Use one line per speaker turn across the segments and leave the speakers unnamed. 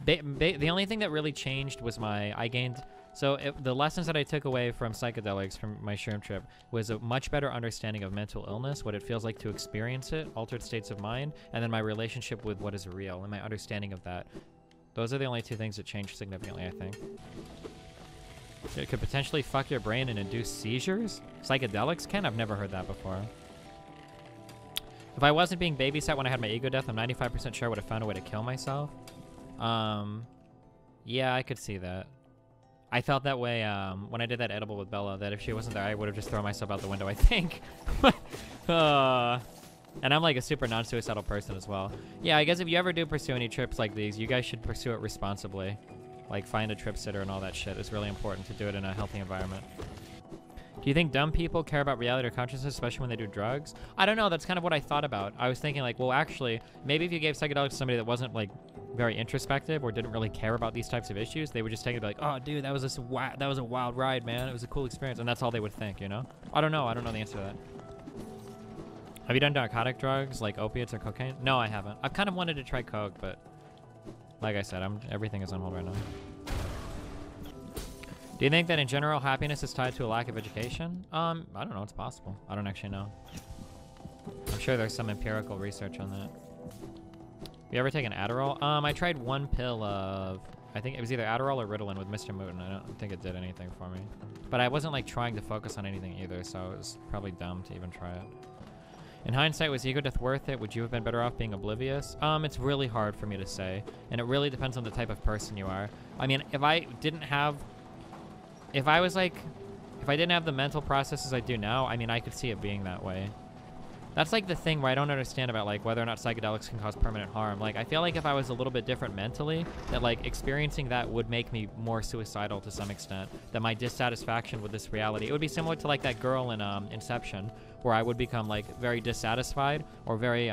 The only thing that really changed was I gained, so the lessons that I took away from psychedelics from my shroom trip was a much better understanding of mental illness, what it feels like to experience it, altered states of mind, and then my relationship with what is real and my understanding of that. Those are the only two things that changed significantly, I think. It could potentially fuck your brain and induce seizures? Psychedelics can? I've never heard that before. If I wasn't being babysat when I had my ego death, I'm 95% sure I would have found a way to kill myself. Yeah, I could see that. I felt that way when I did that edible with Bella, that if she wasn't there, I would have just thrown myself out the window, I think. And I'm like a super non-suicidal person as well. Yeah, I guess if you ever do pursue any trips like these, you guys should pursue it responsibly. Like find a trip sitter and all that shit. It's really important to do it in a healthy environment. Do you think dumb people care about reality or consciousness, especially when they do drugs? I don't know, that's kind of what I thought about. I was thinking like, well, actually, maybe if you gave psychedelics to somebody that wasn't like very introspective or didn't really care about these types of issues, they would just take it and be like, oh dude, that was a wild ride, man. It was a cool experience. And that's all they would think, you know? I don't know the answer to that. Have you done narcotic drugs like opiates or cocaine? No, I haven't. I've kind of wanted to try coke, but like I said, everything is on hold right now. Do you think that in general happiness is tied to a lack of education? I don't know, it's possible. I don't actually know. I'm sure there's some empirical research on that. You ever taken Adderall? I tried one pill of, I think it was either Adderall or Ritalin with Mr. Mooten. I don't think it did anything for me. But I wasn't like trying to focus on anything either, so it was probably dumb to even try it. In hindsight, was ego death worth it? Would you have been better off being oblivious? It's really hard for me to say, and it really depends on the type of person you are. I mean, if I didn't have the mental processes I do now, I mean, I could see it being that way. That's like the thing where I don't understand about like whether or not psychedelics can cause permanent harm. Like, I feel like if I was a little bit different mentally, that like experiencing that would make me more suicidal to some extent. That my dissatisfaction with this reality, it would be similar to like that girl in Inception, where I would become like very dissatisfied or very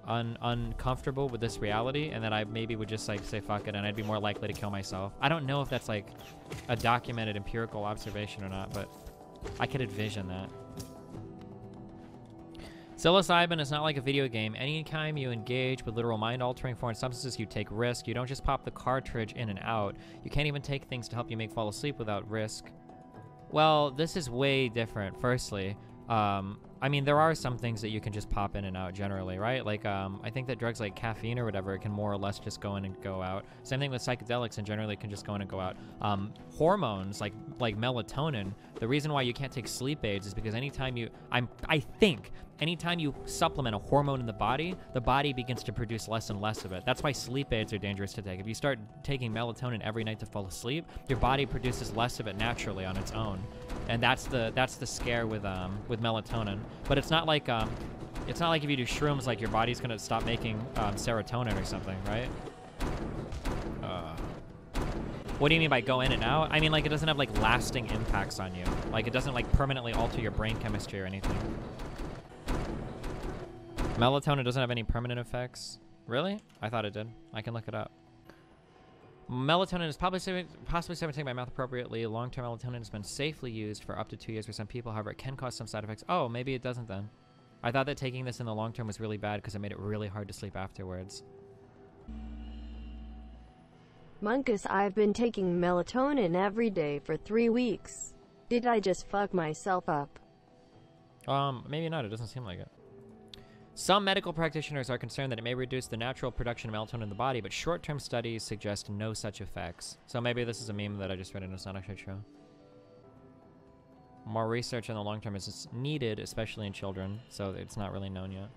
uncomfortable with this reality, and then I maybe would just like say fuck it, and I'd be more likely to kill myself. I don't know if that's like a documented empirical observation or not, but I could envision that. Psilocybin is not like a video game. Anytime you engage with literal mind-altering foreign substances, you take risk. You don't just pop the cartridge in and out. You can't even take things to help you fall asleep without risk. Well, this is way different. Firstly, I mean, there are some things that you can just pop in and out generally, right? Like, I think that drugs like caffeine or whatever, it can more or less just go in and go out. Same thing with psychedelics, and generally can just go in and go out. Hormones like melatonin, the reason why you can't take sleep aids is because anytime you, I think, anytime you supplement a hormone in the body begins to produce less and less of it. That's why sleep aids are dangerous to take. If you start taking melatonin every night to fall asleep, your body produces less of it naturally on its own. And that's the scare with melatonin. But it's not like if you do shrooms, like your body's gonna stop making serotonin or something, right? What do you mean by go in and out? I mean, like, it doesn't have like lasting impacts on you. Like, it doesn't like permanently alter your brain chemistry or anything. Melatonin doesn't have any permanent effects. Really? I thought it did. I can look it up. Melatonin is possibly taken by mouth appropriately. Long-term melatonin has been safely used for up to 2 years for some people. However, it can cause some side effects. Oh, maybe it doesn't then. I thought that taking this in the long term was really bad because it made it really hard to sleep afterwards.
Monkus, I've been taking melatonin every day for 3 weeks. Did I just fuck myself up?
Maybe not. It doesn't seem like it. Some medical practitioners are concerned that it may reduce the natural production of melatonin in the body, but short-term studies suggest no such effects. So maybe this is a meme that I just read and it's not actually true. More research in the long term is needed, especially in children, so it's not really known yet.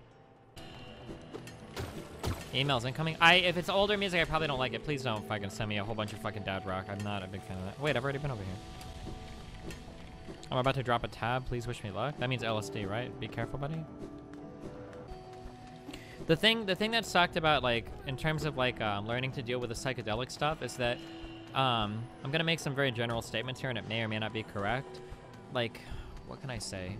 Emails incoming. If it's older music, I probably don't like it. Please don't fucking send me a whole bunch of fucking dad rock. I'm not a big fan of that. Wait, I've already been over here. I'm about to drop a tab. Please wish me luck. That means LSD, right? Be careful, buddy. The thing that sucked about, like, in terms of, like, learning to deal with the psychedelic stuff is that, I'm gonna make some very general statements here, and it may or may not be correct. Like, what can I say?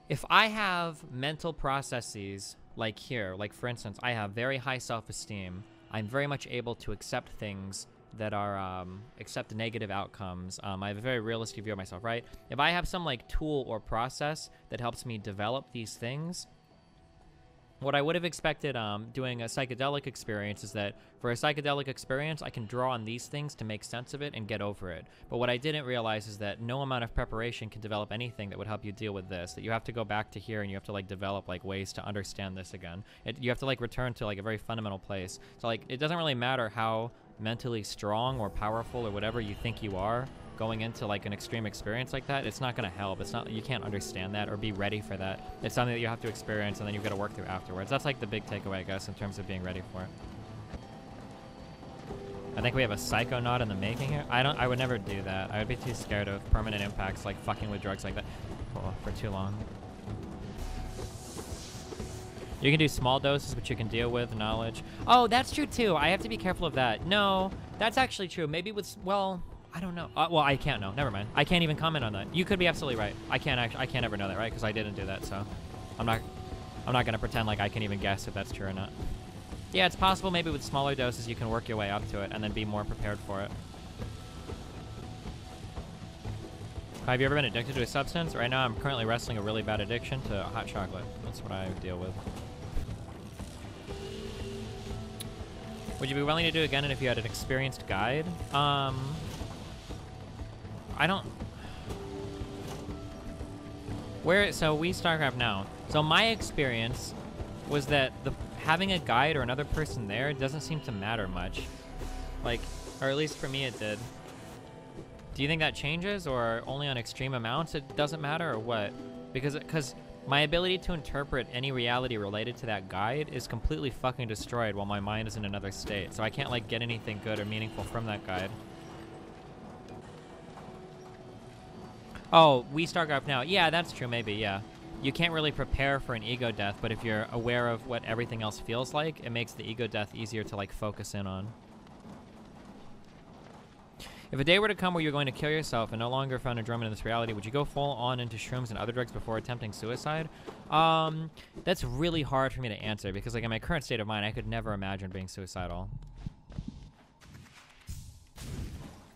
If I have mental processes, like here, like, for instance, I have very high self-esteem, I'm very much able to accept things that are, accept negative outcomes. I have a very realistic view of myself, right? If I have some like tool or process that helps me develop these things, What I would have expected doing a psychedelic experience is that for a psychedelic experience, I can draw on these things to make sense of it and get over it. But what I didn't realize is that no amount of preparation can develop anything that would help you deal with this, that you have to go back to here and you have to like develop like ways to understand this again. You have to like return to like a very fundamental place. So like it doesn't really matter how mentally strong or powerful or whatever you think you are going into like an extreme experience like that. It's not going to help. It's not, you can't understand that or be ready for that. It's something that you have to experience and then you've got to work through afterwards. That's like the big takeaway, I guess, in terms of being ready for it. I think we have a psychonaut in the making here. I would never do that. I would be too scared of permanent impacts, like fucking with drugs like that for too long. You can do small doses, but you can deal with knowledge. Oh, that's true too. I have to be careful of that. No, that's actually true. Maybe with, well, I don't know. Well, I can't know. Never mind. I can't even comment on that. You could be absolutely right. I can't ever know that, right? Because I didn't do that, so I'm not gonna pretend like I can even guess if that's true or not. Yeah, it's possible maybe with smaller doses you can work your way up to it and then be more prepared for it. Have you ever been addicted to a substance? Right now I'm currently wrestling a really bad addiction to hot chocolate. That's what I deal with. Would you be willing to do it again if you had an experienced guide? I don't... So we StarCraft now. So my experience was that having a guide or another person there doesn't seem to matter much. Like, or at least for me it did. Do you think that changes, or only on extreme amounts it doesn't matter, or what? Because my ability to interpret any reality related to that guide is completely fucking destroyed while my mind is in another state. So I can't like get anything good or meaningful from that guide. Oh, we StarCraft now. Yeah, that's true, maybe, yeah. You can't really prepare for an ego death, but if you're aware of what everything else feels like, it makes the ego death easier to, like, focus in on. If a day were to come where you're going to kill yourself and no longer found enjoyment in this reality, would you go full on into shrooms and other drugs before attempting suicide? That's really hard for me to answer, because, like, in my current state of mind, I could never imagine being suicidal.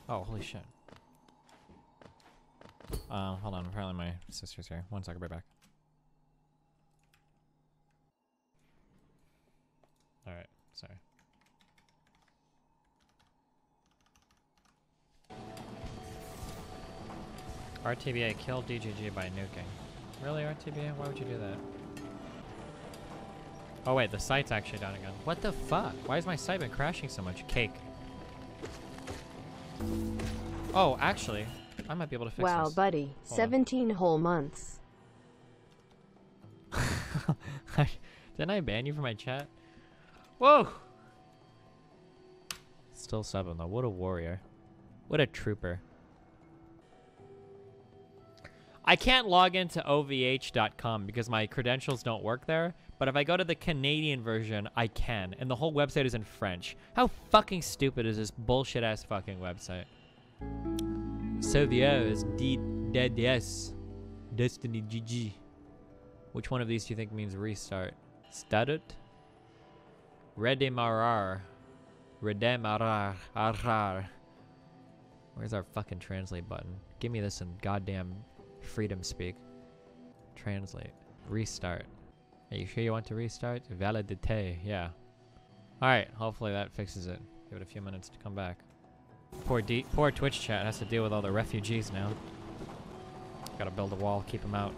Oh, holy shit. Hold on, apparently my sister's here. 1 second, I'll be back. Alright, sorry. RTBA killed DGG by nuking. Really, RTBA? Why would you do that? Oh wait, the site's actually down again. What the fuck? Why has my site been crashing so much? Cake. Oh, actually, I might be able to fix this.
Wow, buddy. 17 whole months.
Didn't I ban you from my chat? Whoa! Still 7 though. What a warrior. What a trooper. I can't log into ovh.com because my credentials don't work there, but if I go to the Canadian version, I can, and the whole website is in French. How fucking stupid is this bullshit-ass fucking website? Sauvio is dead, yes. Destiny GG. Which one of these do you think means restart? Started? Redemarar. Redemarar. Where's our fucking translate button? Give me this in goddamn freedom speak. Translate. Restart. Are you sure you want to restart? Validate. Yeah. Alright, hopefully that fixes it. Give it a few minutes to come back. Poor Twitch chat has to deal with all the refugees now. Gotta build a wall, keep them out.